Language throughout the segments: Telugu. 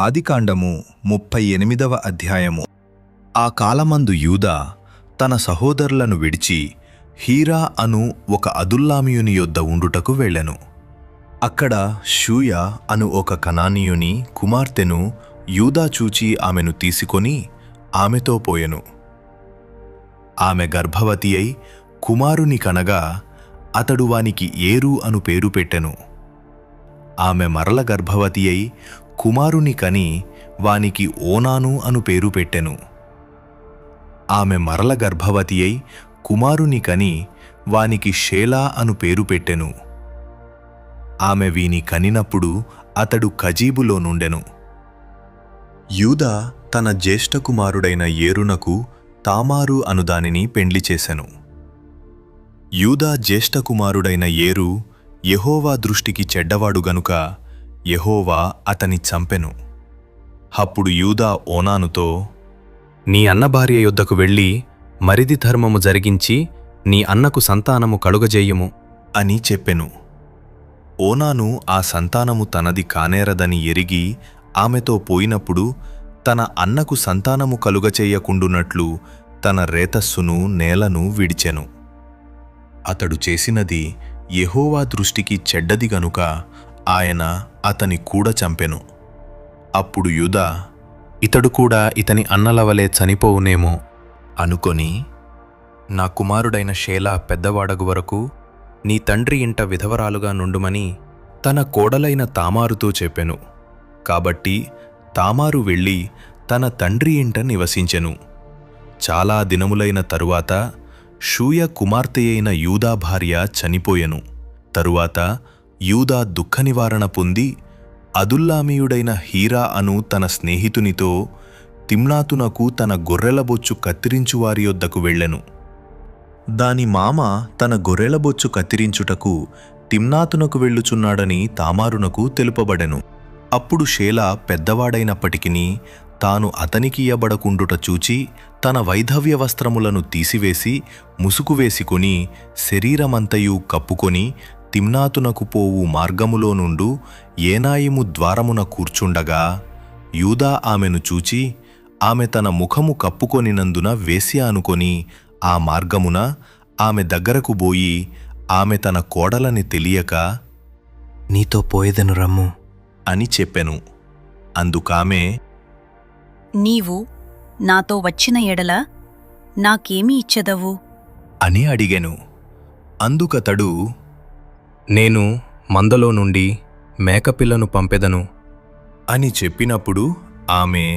ఆదికాండము 38వ అధ్యాయము. ఆ కాలమందు యూదా తన సహోదరులను విడిచి హీరా అను ఒక అదుల్లామీయుని యొద్ద ఉండుటకు వెళ్ళెను. అక్కడ షూయ అను ఒక కనానీయుని కుమార్తెను యూదా చూచి ఆమెను తీసుకొని ఆమెతో పోయెను. ఆమె గర్భవతి అయి కుమారుని కనగా అతడు వానికి ఏరు అను పేరు పెట్టెను. ఆమె మరల గర్భవతి అయి కుమారుని కని వానికి ఓనాను అను పేరు పెట్టెను. ఆమె మరల గర్భవతి అయి కుమారుని కని వానికి షేలా అను పేరు పెట్టెను. ఆమె వీని కనినప్పుడు అతడు కజీబులో నుండెను. యూదా తన జ్యేష్ఠ కుమారుడైన ఏరునకు తామారు అనుదానిని పెండ్లి చేసెను. యూదా జ్యేష్ఠ కుమారుడైన ఏరు యెహోవా దృష్టికి చెడ్డవాడు గనుక యెహోవా అతని చంపెను. అప్పుడు యూదా ఓనానుతో, నీ అన్న భార్య యొద్దకు వెళ్ళి మరిది ధర్మము జరిగించి నీ అన్నకు సంతానము కలుగజేయుము అని చెప్పెను. ఓనాను ఆ సంతానము తనది కానేరదని ఎరిగి ఆమెతో పోయినప్పుడు తన అన్నకు సంతానము కలుగచేయకుండునట్లు తన రేతస్సును నేలను విడిచెను. అతడు చేసినది యెహోవా దృష్టికి చెడ్డది గనుక ఆయన అతని కూడా చంపెను. అప్పుడు యూదా, ఇతడు కూడా ఇతని అన్నల వలె చనిపోవునేమో అనుకొని, నా కుమారుడైన షేలా పెద్దవాడగు వరకు నీ తండ్రి ఇంట విధవరాలుగా నుండుమని తన కోడలైన తామారుతో చెప్పెను. కాబట్టి తామారు వెళ్ళి తన తండ్రి ఇంట నివసించెను. చాలా దినములైన తరువాత షూయ కుమార్తె అయిన యూదా భార్య చనిపోయెను. తరువాత యూదా దుఃఖ నివారణ పొంది అదుల్లామీయుడైన హీరా అను తన స్నేహితునితో తిమ్నాతునకు తన గొర్రెలబొచ్చు కత్తిరించువారి యొద్దకు వెళ్ళెను. దాని మామ తన గొర్రెలబొచ్చు కత్తిరించుటకు తిమ్నాతునకు వెళ్ళుచున్నాడని తామారునకు తెలుపబడెను. అప్పుడు షేలా పెద్దవాడైనప్పటికినీ తాను అతనికి ఇయ్యబడకుండుట చూచి తన వైధవ్య వస్త్రములను తీసివేసి ముసుగు వేసుకొని శరీరమంతయు కప్పుకొని తిమ్నాతునకు పోవు మార్గములో నుండు ఏనాయిము ద్వారమున కూర్చుండగా యూదా ఆమెను చూచి ఆమె తన ముఖము కప్పుకొనినందున వేశ్య అనుకొని ఆ మార్గమున ఆమె దగ్గరకు బోయి ఆమె తన కోడలని తెలియక, నీతో పోయేదను రమ్ము అని చెప్పెను. అందుకామె, నీవు నాతో వచ్చిన ఎడల నాకేమి ఇచ్చెదవు అని అడిగెను. అందుకతడు, నేను మందలో నుండి మేకపిల్లను పంపెదను అని చెప్పినప్పుడు ఆమె,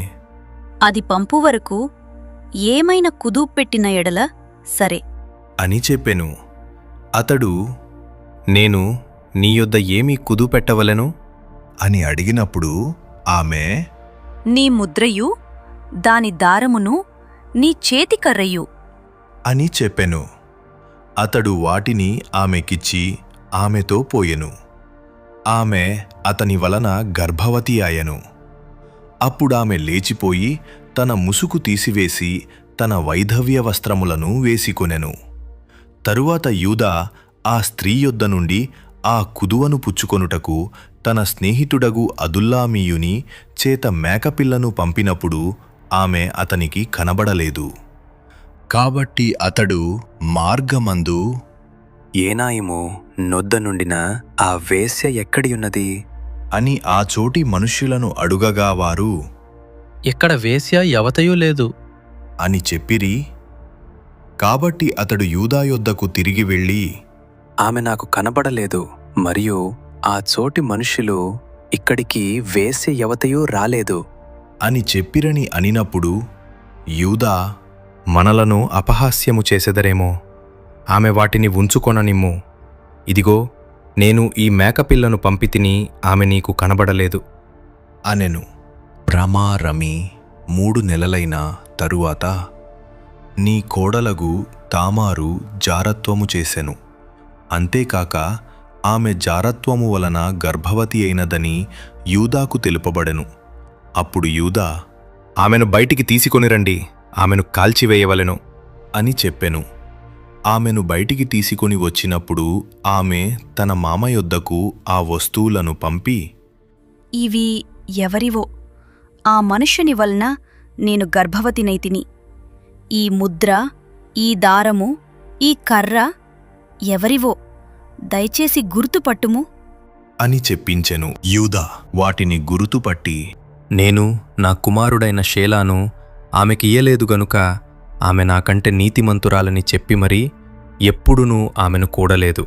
అది పంపు వరకు ఏమైనా కుదూపెట్టిన ఎడల సరే అని చెప్పెను. అతడు, నేను నీ యొద్ద ఏమి కుదుపెట్టవలెను అని అడిగినప్పుడు ఆమె, నీ ముద్రయు దాని దారమును నీ చేతికర్రయు అని చెప్పెను. అతడు వాటిని ఆమెకిచ్చి ఆమెతో పోయెను. ఆమె అతని వలన గర్భవతి ఆయెను. అప్పుడామె లేచిపోయి తన ముసుగు తీసివేసి తన వైధవ్య వస్త్రములను వేసికొనెను. తరువాత యూదా ఆ స్త్రీ యొద్ద నుండి ఆ కుదువను పుచ్చుకొనుటకు తన స్నేహితుడగు అదుల్లామీయుని చేత మేకపిల్లను పంపినప్పుడు ఆమె అతనికి కనబడలేదు. కాబట్టి అతడు మార్గమందు, ఏనాయిము నొద్ద నుండిన ఆ వేశ్య ఎక్కడియున్నది అని ఆ చోటి మనుష్యులను అడుగగా వారు, ఎక్కడ వేశ్య యవతయూ లేదు అని చెప్పిరి. కాబట్టి అతడు యూదా యొద్దకు తిరిగి వెళ్ళి, ఆమె నాకు కనబడలేదు, మరియు ఆ చోటి మనుష్యులు ఇక్కడికి వేశ్య యవతయూ రాలేదు అని చెప్పిరని అనినప్పుడు యూదా, మనలను అపహాస్యము చేసెదరేమో, ఆమె వాటిని ఉంచుకొననిమ్ము. ఇదిగో, నేను ఈ మేకపిల్లను పంపితిని, ఆమె నీకు కనబడలేదు అనెను. రమారమి 3 నెలలైన తరువాత నీ కోడలగు తామారు జారత్వము చేసెను. అంతేకాక ఆమె జారత్వము వలన గర్భవతి అయినదని యూదాకు తెలుపబడెను. అప్పుడు యూదా, ఆమెను బయటికి తీసుకొని రండి, ఆమెను కాల్చివేయవలెను అని చెప్పెను. ఆమెను బయటికి తీసుకొని వచ్చినప్పుడు ఆమె తన మామ యొద్దకు ఆ వస్తువులను పంపి, ఇవి ఎవరివో ఆ మనుష్యుని వలన నేను గర్భవతినైతిని. ఈ ముద్ర, ఈ దారము, ఈ కర్ర ఎవరివో దయచేసి గుర్తుపట్టుము అని చెప్పించెను. యూదా వాటిని గురుతుపట్టి, నేను నా కుమారుడైన షేలాను ఆమెకియ్యలేదు గనుక ఆమె నాకంటే నీతిమంతురాలని చెప్పి మరీ ఎప్పుడునూ ఆమెను కూడలేదు.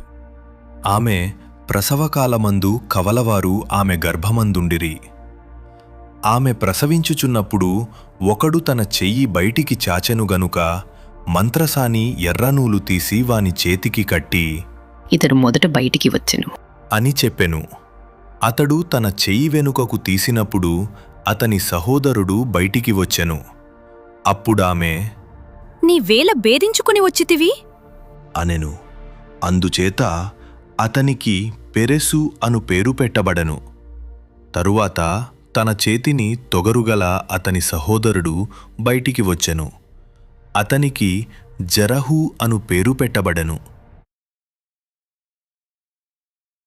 ఆమె ప్రసవకాలమందు కవలవారు ఆమె గర్భమందుండిరి. ఆమె ప్రసవించుచున్నప్పుడు ఒకడు తన చెయ్యి బయటికి చాచెను గనుక మంత్రసాని ఎర్రనూలు తీసి వాని చేతికి కట్టి, ఇతడు మొదట బయటికి వచ్చెను అని చెప్పెను. అతడు తన చెయ్యి వెనుకకు తీసినప్పుడు అతని సహోదరుడు బయటికి వచ్చెను. అప్పుడామె, నీ వేల భేదించుకుని వచ్చితివి అనెను. అందుచేత అతనికి పెరెసు అను పేరు పెట్టబడెను. తరువాత తన చేతిని తొగరుగల అతని సహోదరుడు బయటికి వచ్చెను. అతనికి జరహు అను పేరు పెట్టబడెను.